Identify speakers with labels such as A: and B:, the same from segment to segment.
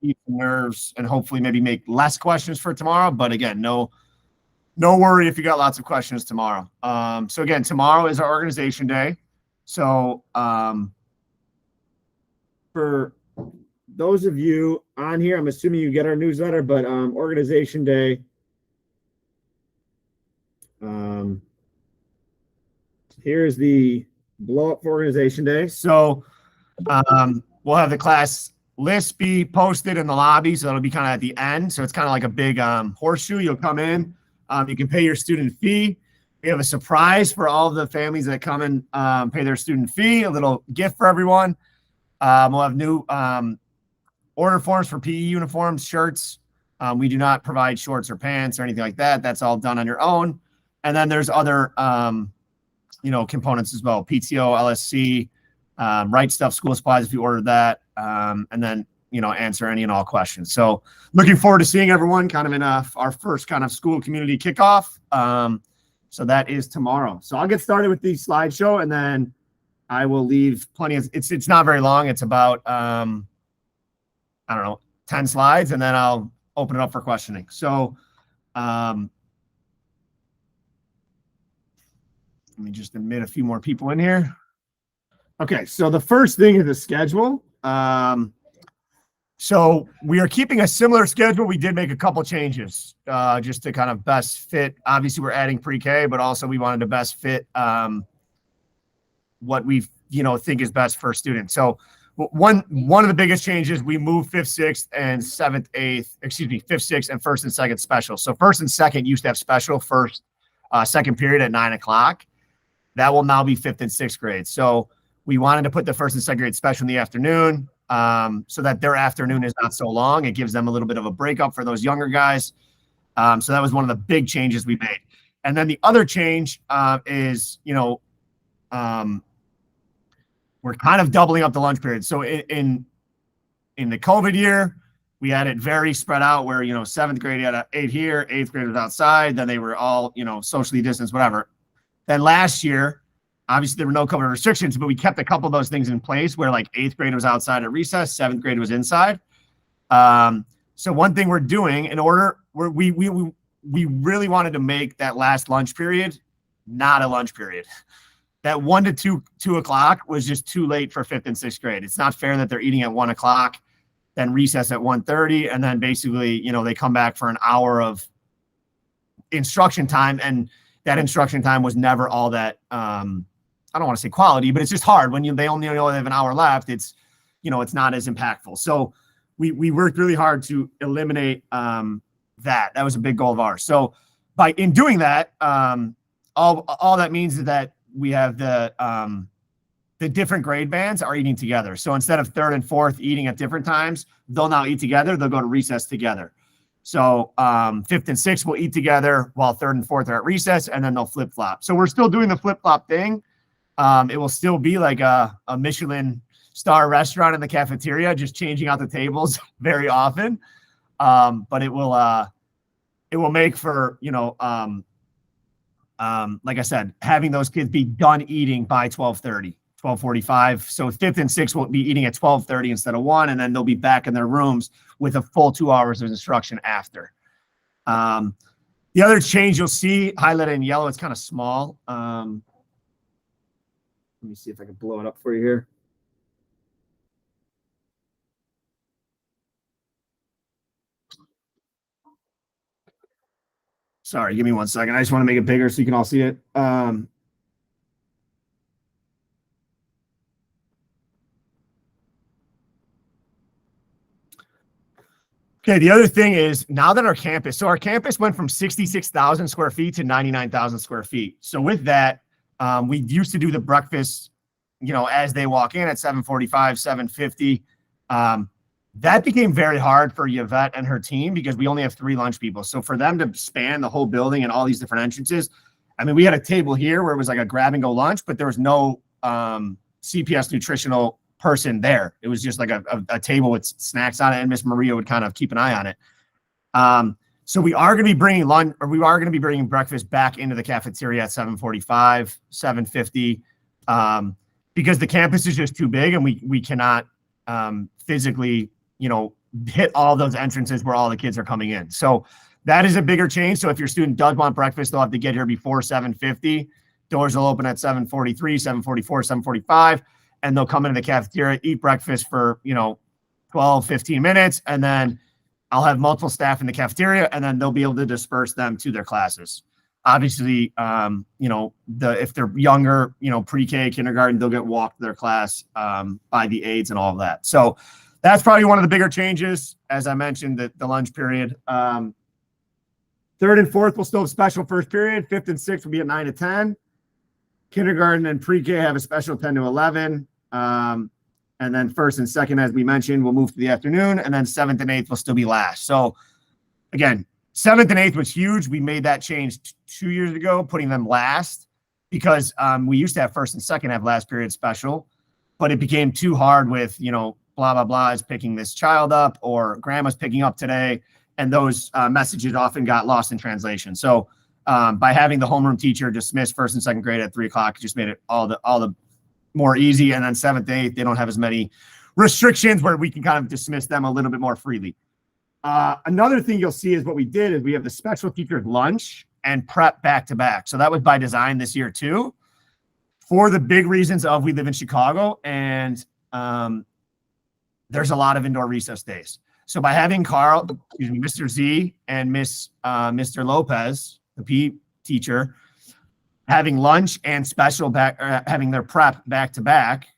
A: ease the nerves and hopefully maybe make less questions for tomorrow. But again, no worry if you got lots of questions tomorrow. So again, tomorrow is our organization day. So for those of you on here, I'm assuming you get our newsletter, but organization day. Here's the blow up for organization day. So we'll have the class list be posted in the lobby. So that'll be kind of at the end. So it's kind of like a big horseshoe. You'll come in, you can pay your student fee. We have a surprise for all of the families that come and pay their student fee, a little gift for everyone. We'll have new order forms for PE uniforms, shirts. We do not provide shorts or pants or anything like that. That's all done on your own. And then there's other, components as well. PTO, LSC, Right Stuff, school supplies if you ordered that. And then, answer any and all questions. So looking forward to seeing everyone kind of in our first kind of school community kickoff. So that is tomorrow. So I'll get started with the slideshow and then I will leave plenty of, it's not very long. It's about, 10 slides, and then I'll open it up for questioning. So let me just admit a few more people in here. Okay, so the first thing is the schedule. So we are keeping a similar schedule. We did make a couple changes just to kind of best fit. Obviously, we're adding pre-K, but also we wanted to best fit what we think is best for students. So one of the biggest changes, we moved 5th, 6th, and 7th, 8th, 5th, 6th, and 1st and 2nd special. So 1st and 2nd used to have special second period at 9 o'clock. That will now be 5th and 6th grade. So we wanted to put the 1st and 2nd grade special in the afternoon so that their afternoon is not so long. It gives them a little bit of a breakup for those younger guys. So that was one of the big changes we made. And then the other change is, we're kind of doubling up the lunch period. So in the COVID year, we had it very spread out where, 7th grade had 8 here, 8th grade was outside. Then they were all, socially distanced, whatever. Then last year, obviously there were no COVID restrictions, but we kept a couple of those things in place where like 8th grade was outside at recess, 7th grade was inside. So one thing we're doing we really wanted to make that last lunch period not a lunch period. That 1 to 2 o'clock was just too late for 5th and 6th grade. It's not fair that they're eating at 1 o'clock, then recess at 1:30, and then basically, they come back for an hour of instruction time. And that instruction time was never all that, I don't want to say quality, but it's just hard when they only know they have an hour left. It's, it's not as impactful. So we worked really hard to eliminate that. That was a big goal of ours. So in doing that, all that means is that we have the different grade bands are eating together. So instead of 3rd and 4th eating at different times, they'll now eat together. They'll go to recess together. So 5th and 6th will eat together while 3rd and 4th are at recess, and then they'll flip-flop. So we're still doing the flip-flop thing. It will still be like a Michelin star restaurant in the cafeteria, just changing out the tables very often. But it will make for, like I said, having those kids be done eating by 12:30, 12:45. So 5th and 6th will be eating at 12:30 instead of 1, and then they'll be back in their rooms with a full 2 hours of instruction after. The other change you'll see highlighted in yellow, it's kind of small. Let me see if I can blow it up for you here. Sorry, give me 1 second. I just want to make it bigger so you can all see it. Okay, the other thing is now that our campus went from 66,000 square feet to 99,000 square feet. So with that, we used to do the breakfast, as they walk in at 7:45, 7:50. That became very hard for Yvette and her team because we only have 3 lunch people. So for them to span the whole building and all these different entrances, I mean, we had a table here where it was like a grab and go lunch, but there was no CPS nutritional person there. It was just like a table with snacks on it, and Miss Maria would kind of keep an eye on it. So we are going to be bringing breakfast back into the cafeteria at 7:45, 7:50, because the campus is just too big and we cannot physically, hit all those entrances where all the kids are coming in. So that is a bigger change. So if your student does want breakfast, they'll have to get here before 7:50. Doors will open at 7:43, 7:44, 7:45, and they'll come into the cafeteria, eat breakfast for, 12, 15 minutes, and then I'll have multiple staff in the cafeteria, and then they'll be able to disperse them to their classes. Obviously, if they're younger, pre-K, kindergarten, they'll get walked to their class by the aides and all of that. So that's probably one of the bigger changes. As I mentioned, the lunch period. Third and fourth will still have special first period. Fifth and sixth will be at 9 to 10. Kindergarten and pre-K have a special 10 to 11. And then first and second, as we mentioned, will move to the afternoon. And then seventh and eighth will still be last. So again, seventh and eighth was huge. We made that change 2 years ago, putting them last because we used to have first and second have last period special, but it became too hard with, blah, blah, blah is picking this child up or grandma's picking up today. And those messages often got lost in translation. So by having the homeroom teacher dismiss first and second grade at 3 o'clock, just made it all the more easy. And then seventh, eighth, they don't have as many restrictions where we can kind of dismiss them a little bit more freely. Another thing you'll see is what we did is we have the special teacher's lunch and prep back to back. So that was by design this year too, for the big reasons of we live in Chicago and there's a lot of indoor recess days. So by having Mr. Z and Mr. Lopez, the PE teacher, having lunch and special having their prep back to back,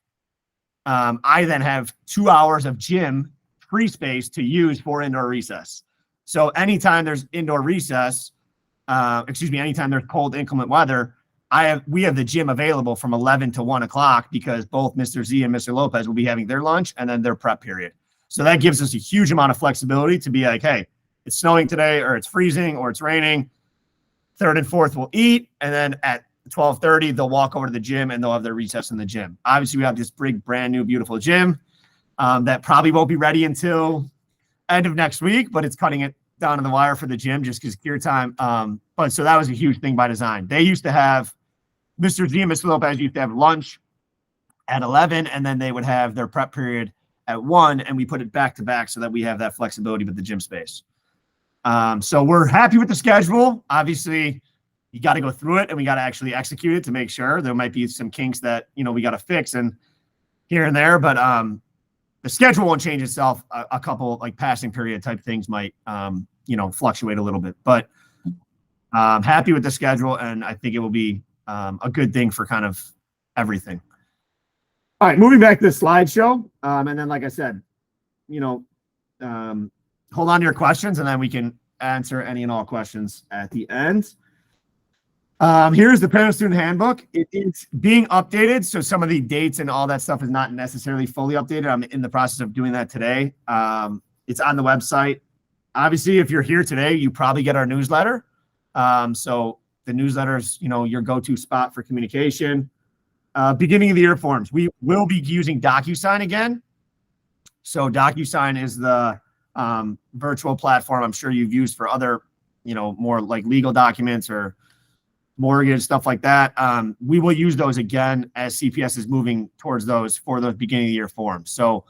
A: I then have 2 hours of gym free space to use for indoor recess. So anytime there's indoor recess, anytime there's cold, inclement weather, we have the gym available from 11 to 1 o'clock because both Mr. Z and Mr. Lopez will be having their lunch and then their prep period. So that gives us a huge amount of flexibility to be like, hey, it's snowing today or it's freezing or it's raining. Third and fourth will eat. And then at 12:30, they'll walk over to the gym and they'll have their recess in the gym. Obviously, we have this big, brand new, beautiful gym that probably won't be ready until end of next week, but it's cutting it down to the wire for the gym just because gear time. But so that was a huge thing by design. They used to have Mr. Z and Mr. Lopez used to have lunch at 11, and then they would have their prep period at 1, and we put it back to back so that we have that flexibility with the gym space. So we're happy with the schedule. Obviously, you got to go through it and we got to actually execute it to make sure. There might be some kinks that, we got to fix and here and there, but the schedule won't change itself. A couple like passing period type things might, fluctuate a little bit, but I'm happy with the schedule and I think it will be a good thing for kind of everything. All right, moving back to the slideshow. And then, like I said, hold on to your questions and then we can answer any and all questions at the end. Here's the parent-student handbook. It is being updated, so some of the dates and all that stuff is not necessarily fully updated. I'm in the process of doing that today. It's on the website. Obviously, if you're here today, you probably get our newsletter. So the newsletter is, your go-to spot for communication. Beginning of the year forms. We will be using DocuSign again. So DocuSign is the virtual platform I'm sure you've used for other, more like legal documents or mortgage, stuff like that. We will use those again as CPS is moving towards those for those beginning of the year forms. So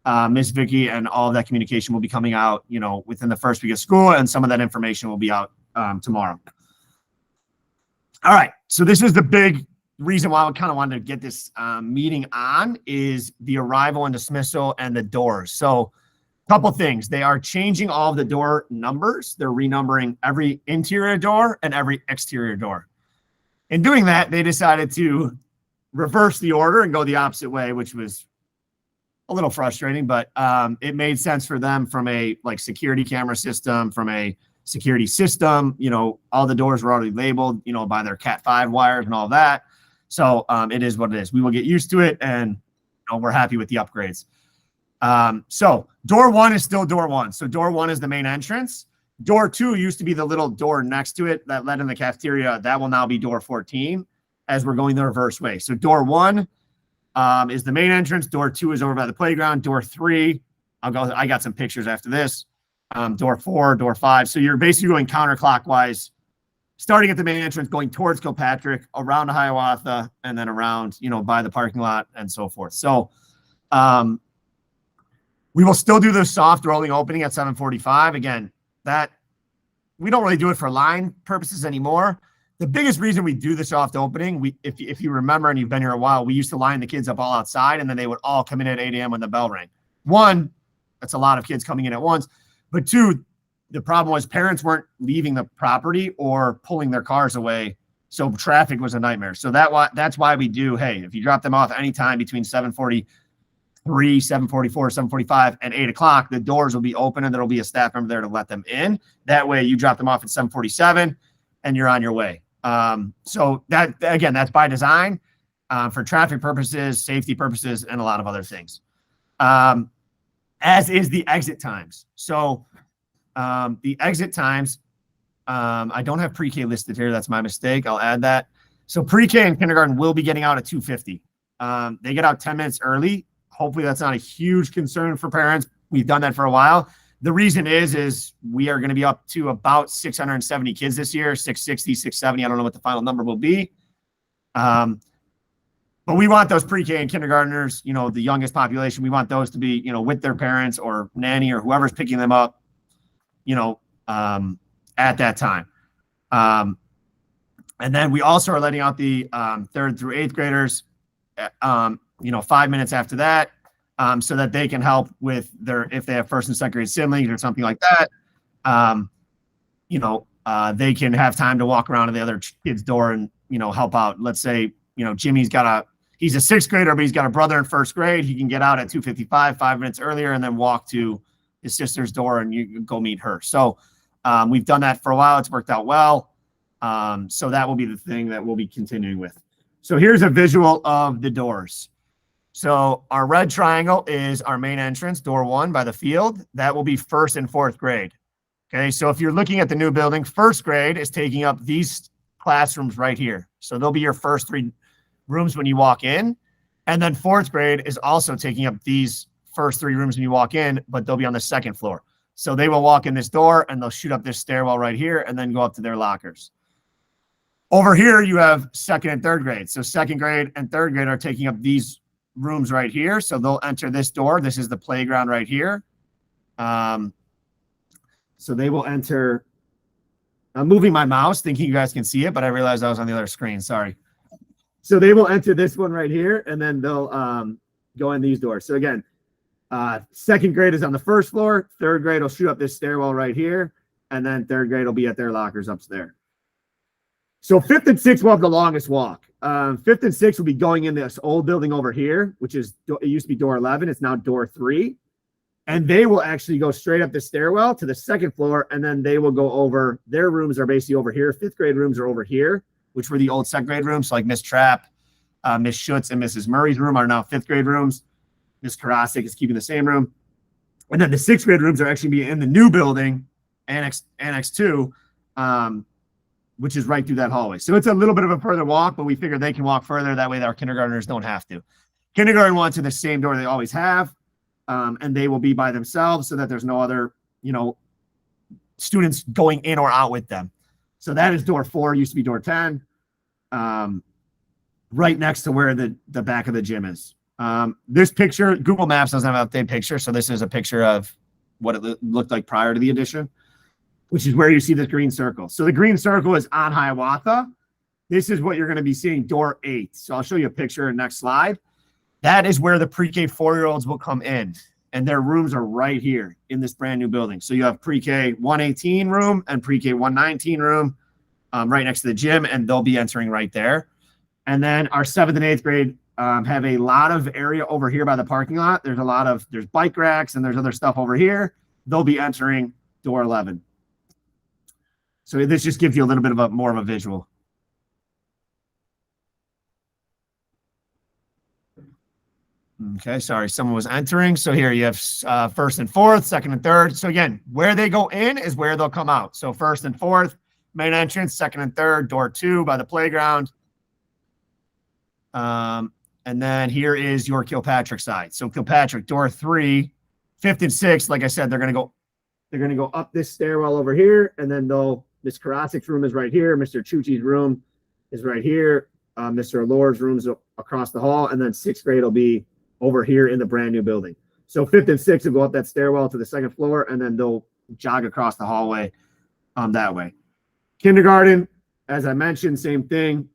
A: Ms. Vicky and all of that communication will be coming out, within the first week of school, and some of that information will be out tomorrow. All right. So this is the big reason why I kind of wanted to get this meeting on is the arrival and dismissal and the doors. So a couple things. They are changing all of the door numbers. They're renumbering every interior door and every exterior door. In doing that, they decided to reverse the order and go the opposite way, which was a little frustrating, but it made sense for them from a security camera system, from a security system. All the doors were already labeled, by their Cat 5 wires and all that. So it is what it is. We will get used to it, and we're happy with the upgrades. So door 1 is still door 1. So door 1 is the main entrance. Door 2 used to be the little door next to it that led in the cafeteria. That will now be door 14 as we're going the reverse way. So door 1 is the main entrance. Door 2 is over by the playground. Door 3, I got some pictures after this. Door 4, door 5. So you're basically going counterclockwise, starting at the main entrance, going towards Kilpatrick, around Hiawatha, and then around, by the parking lot and so forth. So We will still do the soft rolling opening at 7:45. Again, that we don't really do it for line purposes anymore. The biggest reason we do the soft opening, if you remember and you've been here a while, we used to line the kids up all outside, and then they would all come in at 8 a.m. when the bell rang. One, that's a lot of kids coming in at once. But two, the problem was parents weren't leaving the property or pulling their cars away. So traffic was a nightmare. So that's why we do, hey, if you drop them off anytime between 7:43, 7:44, 7:45, and 8 o'clock, the doors will be open and there'll be a staff member there to let them in. That way you drop them off at 7:47 and you're on your way. So that, again, that's by design for traffic purposes, safety purposes, and a lot of other things. As is the exit times. So the exit times, I don't have pre-K listed here. That's my mistake. I'll add that. So pre-K and kindergarten will be getting out at 2:50. They get out 10 minutes early. Hopefully that's not a huge concern for parents. We've done that for a while. The reason is we are going to be up to about 670 kids this year, 660, 670. I don't know what the final number will be. But we want those pre-K and kindergartners, the youngest population, we want those to be, with their parents or nanny or whoever's picking them up, at that time. And then we also are letting out the 3rd through 8th graders, 5 minutes after that, so that they can help with if they have first and second grade siblings or something like that, they can have time to walk around to the other kid's door and, help out. Let's say, Jimmy's he's a 6th grader, but he's got a brother in 1st grade. He can get out at 2:55, 5 minutes earlier, and then walk to his sister's door and you can go meet her. So we've done that for a while. It's worked out well. So that will be the thing that we'll be continuing with. So here's a visual of the doors. So our red triangle is our main entrance, door 1 by the field. That will be 1st and 4th grade. Okay, so if you're looking at the new building, 1st grade is taking up these classrooms right here. So they'll be your first 3 rooms when you walk in. And then 4th grade is also taking up these first 3 rooms when you walk in, but they'll be on the 2nd floor. So they will walk in this door and they'll shoot up this stairwell right here and then go up to their lockers. Over here, you have 2nd and 3rd grade. So 2nd grade and 3rd grade are taking up these rooms right here. So they'll enter this door. This is the playground right here. So they will enter. I'm moving my mouse thinking you guys can see it, but I realized I was on the other screen. Sorry. So they will enter this one right here and then they'll go in these doors. So again, 2nd grade is on the 1st floor. 3rd grade will shoot up this stairwell right here. And then 3rd grade will be at their lockers upstairs. So 5th and 6th will have the longest walk. 5th and 6th will be going in this old building over here, which is, it used to be door 11. It's now door 3. And they will actually go straight up the stairwell to the 2nd floor. And then they will go over, their rooms are basically over here. 5th grade rooms are over here, which were the old 2nd grade rooms. So like Miss Trapp, Miss Schutz, and Mrs. Murray's room are now 5th grade rooms. Miss Karasik is keeping the same room. And then the 6th grade rooms are actually be in the new building, Annex 2, which is right through that hallway. So it's a little bit of a further walk, but we figured they can walk further. That way our kindergartners don't have to. Kindergarten wants to the same door they always have, and they will be by themselves so that there's no other, students going in or out with them. So that is door 4, used to be door 10, right next to where the back of the gym is. This picture, Google Maps doesn't have an updated picture, so this is a picture of what it looked like prior to the addition, which is where you see the green circle. So the green circle is on Hiawatha. This is what you're going to be seeing, door 8. So I'll show you a picture in the next slide. That is where the pre-K 4-year-olds will come in, and their rooms are right here in this brand new building. So you have pre-K 118 room and pre-K 119 room right next to the gym, and they'll be entering right there. And then our 7th and 8th grade have a lot of area over here by the parking lot. There's bike racks and there's other stuff over here. They'll be entering door 11. So this just gives you a little bit of more of a visual. Okay, sorry, someone was entering. So here you have 1st and 4th, 2nd and 3rd. So again, where they go in is where they'll come out. So 1st and 4th, main entrance, 2nd and 3rd, door 2 by the playground. And then here is your Kilpatrick side. So Kilpatrick, door 3, 5th and 6th, like I said, they're going to go up this stairwell over here, and then Miss Karasik's room is right here. Mr. Chuchi's room is right here. Mr. Allure's room is across the hall, and then 6th grade will be over here in the brand new building. So 5th and 6th will go up that stairwell to the 2nd floor, and then they'll jog across the hallway that way. Kindergarten, as I mentioned, same thing.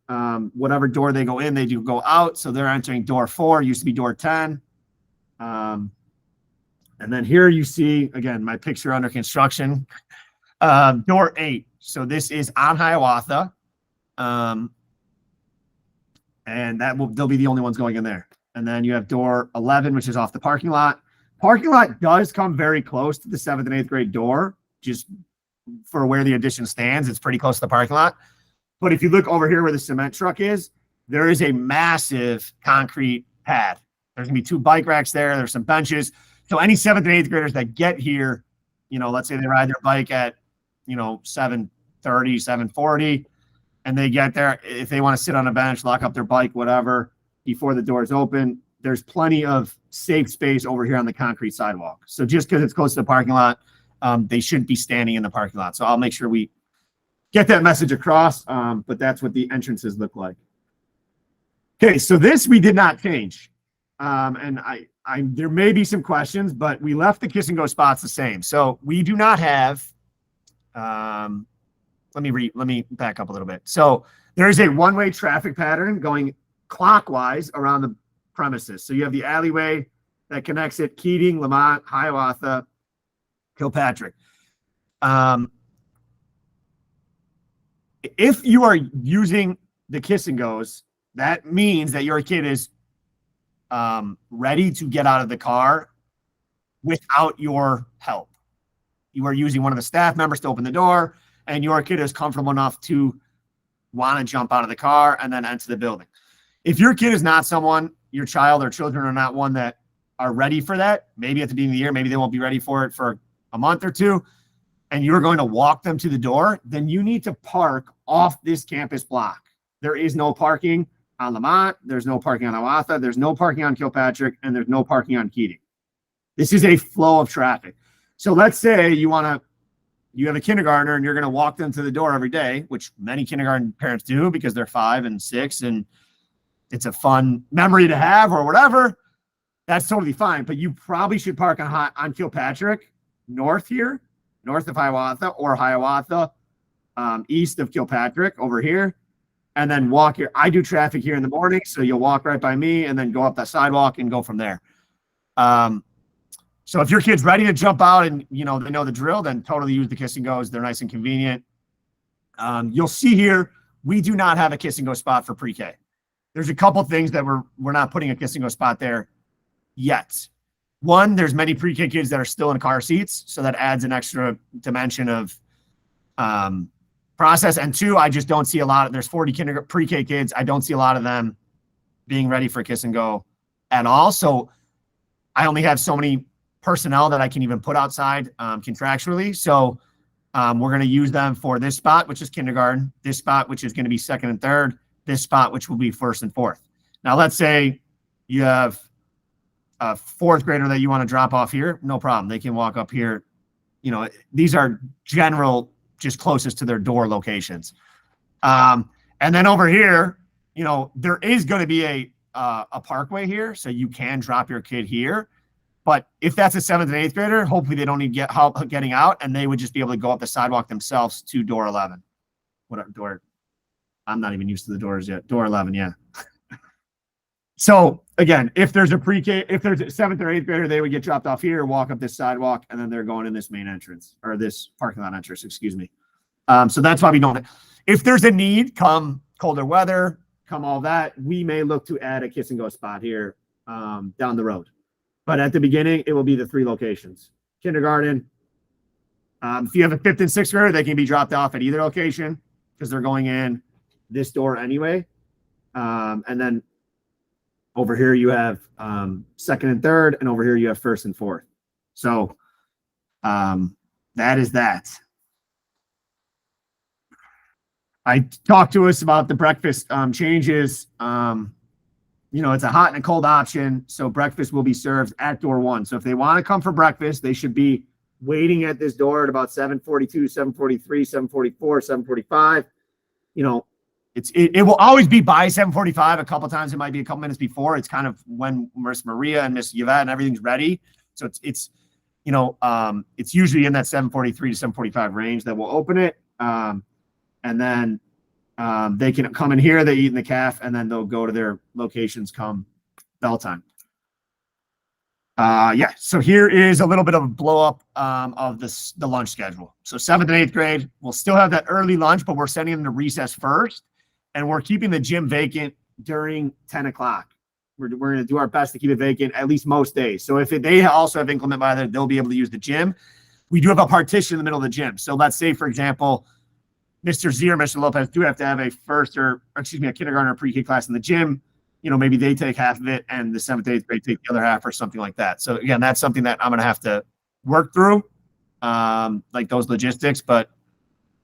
A: Whatever door they go in, they do go out. So they're entering door 4, used to be door 10. And then here you see, again, my picture under construction, door 8. So this is on Hiawatha. And they'll be the only ones going in there. And then you have door 11, which is off the parking lot. Parking lot does come very close to the 7th and 8th grade door, just for where the addition stands. It's pretty close to the parking lot. But if you look over here where the cement truck is, there is a massive concrete pad. There's going to be 2 bike racks there. There's some benches. So any 7th and 8th graders that get here, let's say they ride their bike at, 7:30, 7:40, and they get there, if they want to sit on a bench, lock up their bike, whatever, before the doors open, there's plenty of safe space over here on the concrete sidewalk. So just because it's close to the parking lot, they shouldn't be standing in the parking lot. So I'll make sure we get that message across, but that's what the entrances look like. Okay, so this we did not change. And there may be some questions, but we left the kiss and go spots the same. So we do not have, let me back up a little bit. So there is a one-way traffic pattern going clockwise around the premises. So you have the alleyway that connects it, Keating, Lamont, Hiawatha, Kilpatrick. If you are using the kiss and goes, that means that your kid is ready to get out of the car without your help. You are using one of the staff members to open the door, and your kid is comfortable enough to want to jump out of the car and then enter the building. If your kid is not someone, your child or children are not one that are ready for that, maybe at the beginning of the year, maybe they won't be ready for it for a month or two, and you're going to walk them to the door, then you need to park off this campus block. There is no parking on Lamont, there's no parking on Hiawatha, there's no parking on Kilpatrick, and there's no parking on Keating. This is a flow of traffic. So let's say you have a kindergartner and you're going to walk them to the door every day, which many kindergarten parents do because they're 5 and 6 and it's a fun memory to have or whatever. That's totally fine. But you probably should park on Kilpatrick north of Hiawatha, or Hiawatha east of Kilpatrick over here, and then walk here. I do traffic here in the morning, so you'll walk right by me and then go up that sidewalk and go from there. So if your kid's ready to jump out and they know the drill, then totally use the kiss and goes. They're nice and convenient. You'll see here, we do not have a kiss and go spot for pre-K. There's a couple things that we're not putting a kiss and go spot there yet. One, there's many pre-K kids that are still in car seats, so that adds an extra dimension of process. And 2, I just don't see a lot of, there's 40 pre-K kids. I don't see a lot of them being ready for kiss and go at all. So I only have so many personnel that I can even put outside contractually. So we're going to use them for this spot, which is kindergarten, this spot, which is going to be 2nd and 3rd, this spot, which will be 1st and 4th. Now, let's say you have a 4th grader that you want to drop off here. No problem. They can walk up here. These are general, just closest to their door locations. And then over here, there is going to be a parkway here, so you can drop your kid here. But if that's a 7th and 8th grader, hopefully they don't need help getting out, and they would just be able to go up the sidewalk themselves to door 11. What door? I'm not even used to the doors yet. Door 11, yeah. So again, if there's a 7th or 8th grader, they would get dropped off here, walk up this sidewalk, and then they're going in this main entrance, or this parking lot entrance, excuse me. So that's why we don't. If there's a need, come colder weather, come all that, we may look to add a kiss and go spot here down the road. But at the beginning, it will be the 3 locations. Kindergarten. If you have a 5th and 6th grader, they can be dropped off at either location because they're going in this door anyway. And then over here you have 2nd and 3rd, and over here you have 1st and 4th. So that is that. I talked to us about the breakfast changes. It's a hot and a cold option, so breakfast will be served at door 1. So if they want to come for breakfast, they should be waiting at this door at about 7:42, 7:43, 7:44, 7:45. It will always be by 7:45. A couple times it might be a couple minutes before. It's kind of when Miss Maria and Miss Yvette and everything's ready. So it's it's usually in that 7:43 to 7:45 range that we'll open it. And then they can come in here, they eat in the caf, and then they'll go to their locations come bell time. So here is a little bit of a blow up of the lunch schedule. So 7th and 8th grade, we'll still have that early lunch, but we're sending them to recess first, and we're keeping the gym vacant during 10 o'clock. We're going to do our best to keep it vacant at least most days. So if they also have inclement weather, they'll be able to use the gym. We do have a partition in the middle of the gym. So let's say, for example, Mr. Z or Mr. Lopez do have to have a kindergarten or pre-K class in the gym. Maybe they take half of it and the 7th, 8th grade take the other half or something like that. So again, that's something that I'm going to have to work through, like those logistics, but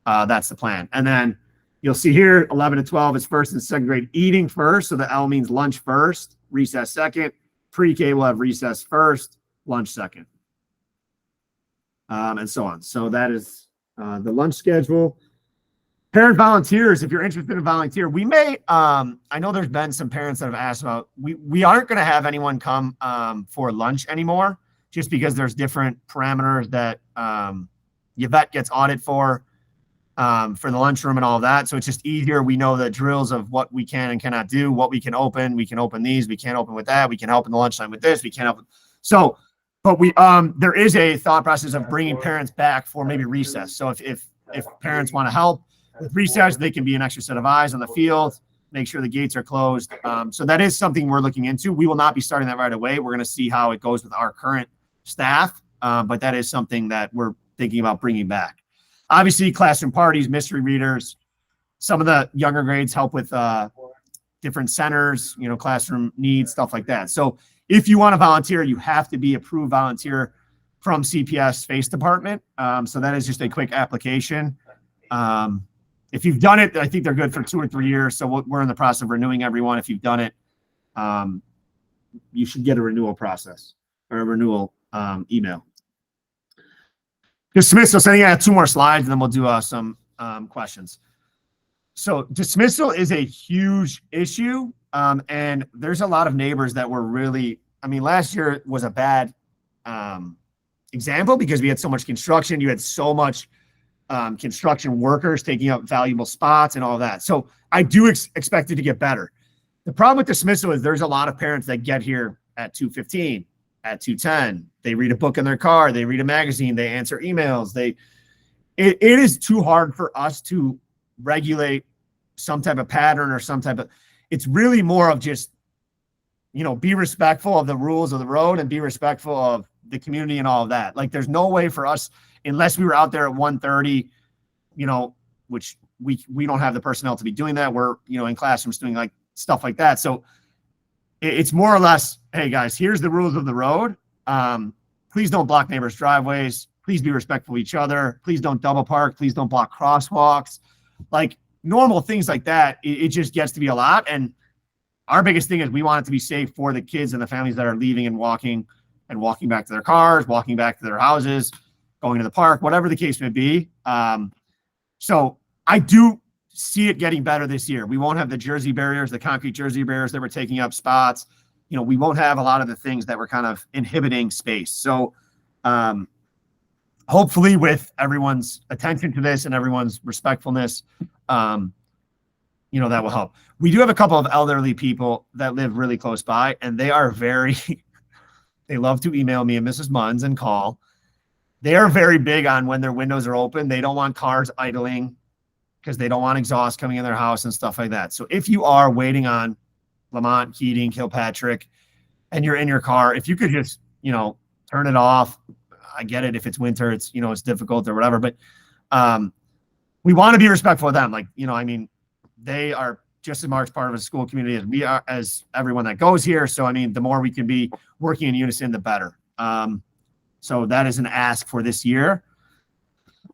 A: that's the plan. And then you'll see here, 11 to 12 is 1st and 2nd grade eating first. So the L means lunch first, recess second. Pre-K will have recess first, lunch second, and so on. So that is the lunch schedule. Parent volunteers, if you're interested in volunteer, we may, I know there's been some parents that have asked about, we aren't going to have anyone come for lunch anymore, just because there's different parameters that Yvette gets audited for the lunchroom and all of that. So it's just easier. We know the drills of what we can and cannot do, what we can open. We can open these. We can't open with that. We can help in the lunchtime with this. We can't help. So, but there is a thought process of bringing parents back for maybe recess. So if parents want to help with recess, they can be an extra set of eyes on the field, make sure the gates are closed. So that is something we're looking into. We will not be starting that right away. We're going to see how it goes with our current staff. But that is something that we're thinking about bringing back. Obviously, classroom parties, mystery readers, some of the younger grades help with different centers, classroom needs, stuff like that. So if you want to volunteer, you have to be approved volunteer from CPS Space Department. So that is just a quick application. If you've done it, I think they're good for 2 or 3 years. So we're in the process of renewing everyone. If you've done it, you should get a renewal process or a renewal email. Dismissal. So I think I have 2 more slides, and then we'll do some questions. So dismissal is a huge issue, and there's a lot of neighbors that were really. Last year was a bad example because we had so much construction. You had so much construction workers taking up valuable spots and all that. So I do expect it to get better. The problem with dismissal is there's a lot of parents that get here at 2:15, at 2:10. They read a book in their car. They read a magazine. They answer emails. It is too hard for us to regulate some type of pattern or some type of. It's really more of just, be respectful of the rules of the road and be respectful of the community and all of that. Like, there's no way for us, unless we were out there at 1:30, which we don't have the personnel to be doing that. We're, in classrooms doing like stuff like that. So it's more or less, hey guys, here's the rules of the road. Please don't block neighbors' driveways. Please be respectful of each other. Please don't double park. Please don't block crosswalks. Like normal things like that. It just gets to be a lot. And our biggest thing is we want it to be safe for the kids and the families that are leaving and walking back to their cars, walking back to their houses, going to the park, whatever the case may be. So I do see it getting better this year. We won't have the jersey barriers, the concrete jersey barriers that were taking up spots. We won't have a lot of the things that were kind of inhibiting space. So hopefully with everyone's attention to this and everyone's respectfulness, that will help. We do have a couple of elderly people that live really close by, and they are they love to email me and Mrs. Munns and call. They are very big on when their windows are open. They don't want cars idling because they don't want exhaust coming in their house and stuff like that. So if you are waiting on Lamont, Keating, Kilpatrick, and you're in your car, if you could just, turn it off. I get it. If it's winter, it's, it's difficult or whatever, but we want to be respectful of them. Like, they are just as much part of a school community as we are, as everyone that goes here. So, the more we can be working in unison, the better. So that is an ask for this year.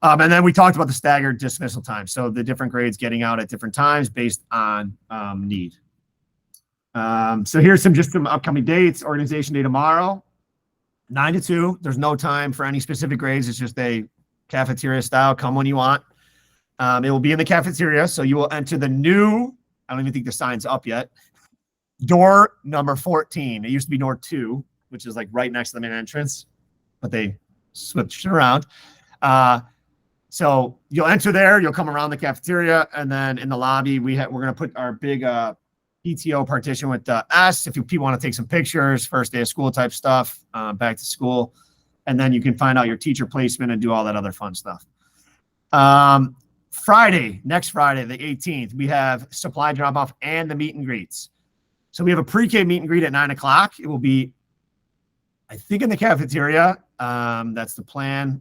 A: And then we talked about the staggered dismissal time. So the different grades getting out at different times based on need. So here's some upcoming dates. Organization day tomorrow, 9 to 2. There's no time for any specific grades. It's just a cafeteria style. Come when you want. It will be in the cafeteria. So you will enter the new, I don't even think the sign's up yet, door number 14. It used to be door 2, which is like right next to the main entrance. but they switched it around. So you'll enter there, you'll come around the cafeteria, and then in the lobby, we're going to put our big PTO partition with the S if people want to take some pictures, first day of school type stuff, back to school. And then you can find out your teacher placement and do all that other fun stuff. Next Friday, the 18th, we have supply drop off and the meet and greets. So we have a pre-K meet and greet at 9 o'clock. It will be, I think, in the cafeteria. That's the plan.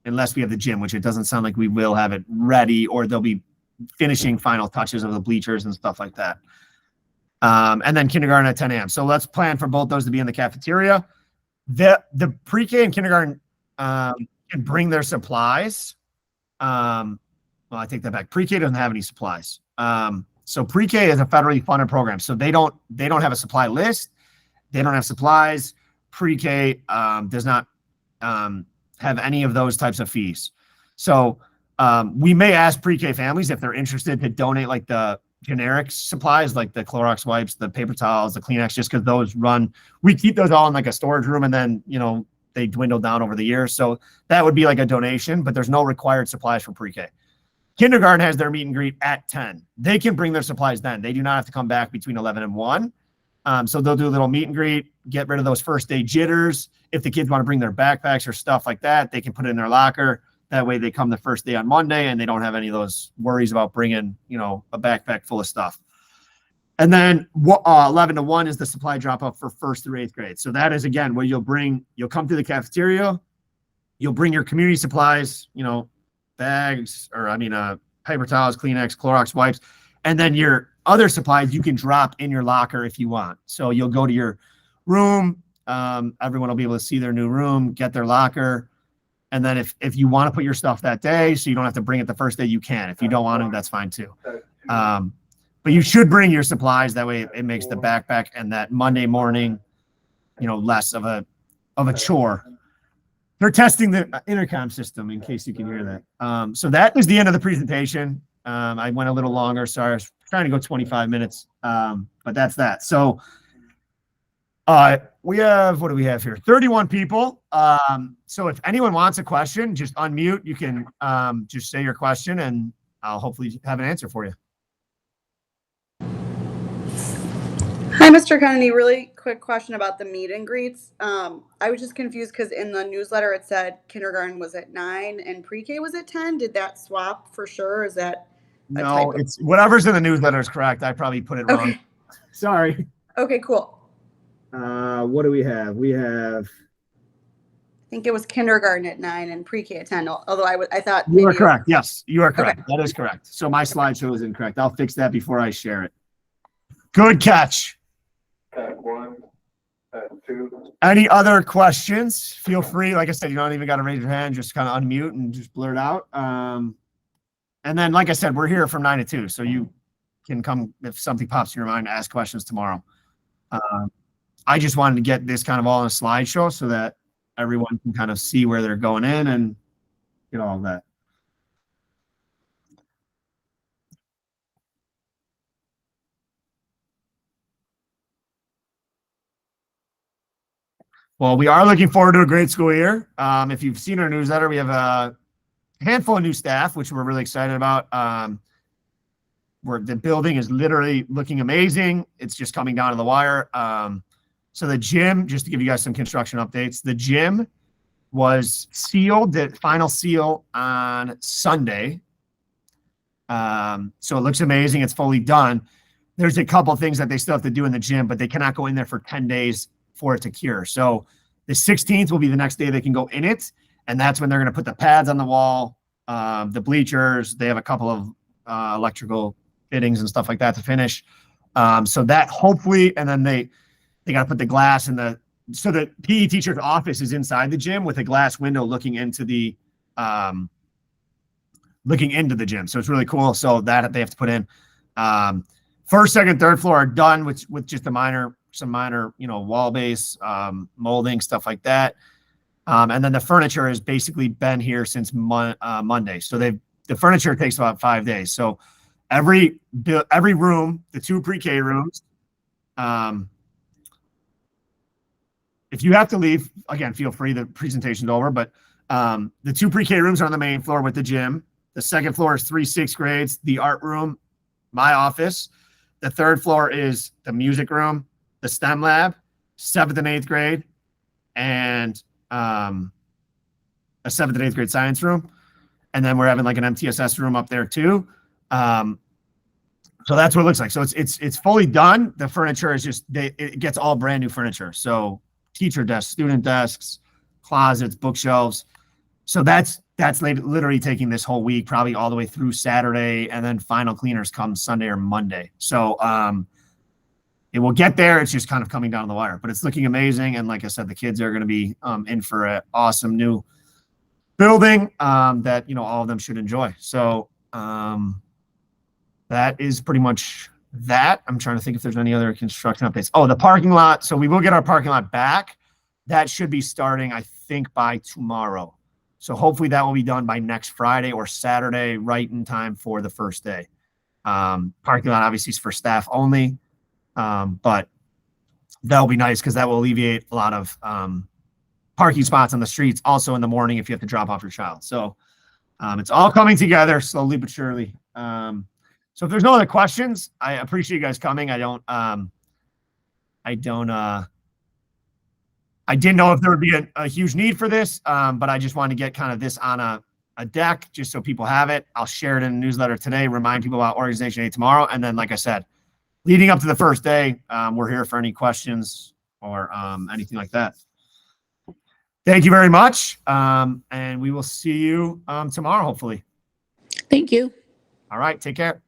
A: Unless we have the gym, which it doesn't sound like we will have it ready, or they'll be finishing final touches of the bleachers and stuff like that. And then kindergarten at 10 a.m. So let's plan for both those to be in the cafeteria. The pre-K and kindergarten can bring their supplies. Well, I take that back. Pre-K doesn't have any supplies. So pre-K is a federally funded program. So they don't have a supply list. They don't have supplies. Pre-K does not have any of those types of fees. So we may ask pre-K families if they're interested to donate like the generic supplies, like the Clorox wipes, the paper towels, the Kleenex, just because those we keep those all in like a storage room, and then, they dwindle down over the years. So that would be like a donation, but there's no required supplies for pre-K. Kindergarten has their meet and greet at 10. They can bring their supplies then. They do not have to come back between 11 and 1. So they'll do a little meet and greet, get rid of those first day jitters. If the kids want to bring their backpacks or stuff like that, they can put it in their locker. That way they come the first day on Monday and they don't have any of those worries about bringing, a backpack full of stuff. And then 11 to 1 is the supply drop off for 1st through 8th grade. So that is, again, where you'll come to the cafeteria, you'll bring your community supplies, bags, or paper towels, Kleenex, Clorox wipes, and then your other supplies you can drop in your locker if you want. So you'll go to your room. Everyone will be able to see their new room, get their locker. And then if you want to put your stuff that day, so you don't have to bring it the first day, you can. If you don't want to, that's fine too. But you should bring your supplies. That way it makes the backpack and that Monday morning, less of a chore. They're testing the intercom system in case you can hear that. So that is the end of the presentation. I went a little longer. Sorry, I was trying to go 25 minutes. But that's that. So we have, what do we have here? 31 people. So if anyone wants a question, just unmute. You can just say your question and I'll hopefully have an answer for you.
B: Hi, Mr. Kennedy. Really quick question about the meet and greets. I was just confused because in the newsletter it said kindergarten was at 9 and pre-K was at 10. Did that swap for sure? Is that
A: no? It's whatever's in the newsletter is correct. I probably put it wrong. Sorry.
B: Okay, cool.
A: What do we have? We have.
B: I think it was kindergarten at 9 and pre-K at 10. Although I thought
A: you are correct. Yes, you are correct.
B: Okay.
A: That is correct. So my slideshow is incorrect. I'll fix that before I share it. Good catch.
C: At 1, at 2.
A: Any other questions? Feel free. Like I said, you don't even got to raise your hand. Just kind of unmute and just blurt out. And then, like I said, we're here from 9 to 2. So you can come if something pops in your mind, ask questions tomorrow. I just wanted to get this kind of all in a slideshow so that everyone can kind of see where they're going in and get all of that. Well, we are looking forward to a great school year. If you've seen our newsletter, we have a handful of new staff, which we're really excited about. Where the building is literally looking amazing. It's just coming down to the wire. So the gym, just to give you guys some construction updates, the gym was sealed, the final seal on Sunday. So it looks amazing. It's fully done. There's a couple things that they still have to do in the gym, but they cannot go in there for 10 days for it to cure. So the 16th will be the next day they can go in it. And that's when they're going to put the pads on the wall, the bleachers. They have a couple of electrical fittings and stuff like that to finish. So that hopefully, and then they got to put the glass in so the PE teacher's office is inside the gym with a glass window looking into the gym. So it's really cool. So that they have to put in. First, second, third floor are done with just some minor, wall base, molding, stuff like that. And then the furniture has basically been here since Monday. So the furniture takes about 5 days. So every room, the 2 pre-K rooms, if you have to leave, again, feel free. The presentation's over, but the 2 pre-K rooms are on the main floor with the gym. The second floor is 3 6th grades, the art room, my office. The third floor is the music room, the STEM lab, 7th and 8th grade, and a 7th and 8th grade science room. And then we're having like an MTSS room up there too. So that's what it looks like. So it's fully done. The furniture is just, it gets all brand new furniture. So teacher desks, student desks, closets, bookshelves. So that's literally taking this whole week, probably all the way through Saturday, and then final cleaners come Sunday or Monday. So it will get there. It's just kind of coming down the wire, but it's looking amazing. And like I said, the kids are going to be in for an awesome new building that, you know, all of them should enjoy. So that is pretty much that. I'm trying to think if there's any other construction updates. Oh, the parking lot. So we will get our parking lot back. That should be starting, I think, by tomorrow. So hopefully that will be done by next Friday or Saturday, right in time for the first day. Parking lot obviously is for staff only, but that'll be nice because that will alleviate a lot of parking spots on the streets. Also in the morning if you have to drop off your child. So it's all coming together slowly but surely. So if there's no other questions, I appreciate you guys coming. I didn't know if there would be a huge need for this, but I just wanted to get kind of this on a deck just so people have it. I'll share it in a newsletter today, remind people about Organization Day tomorrow. And then, like I said, leading up to the first day, we're here for any questions or anything like that. Thank you very much. And we will see you tomorrow, hopefully.
D: Thank you.
A: All right. Take care.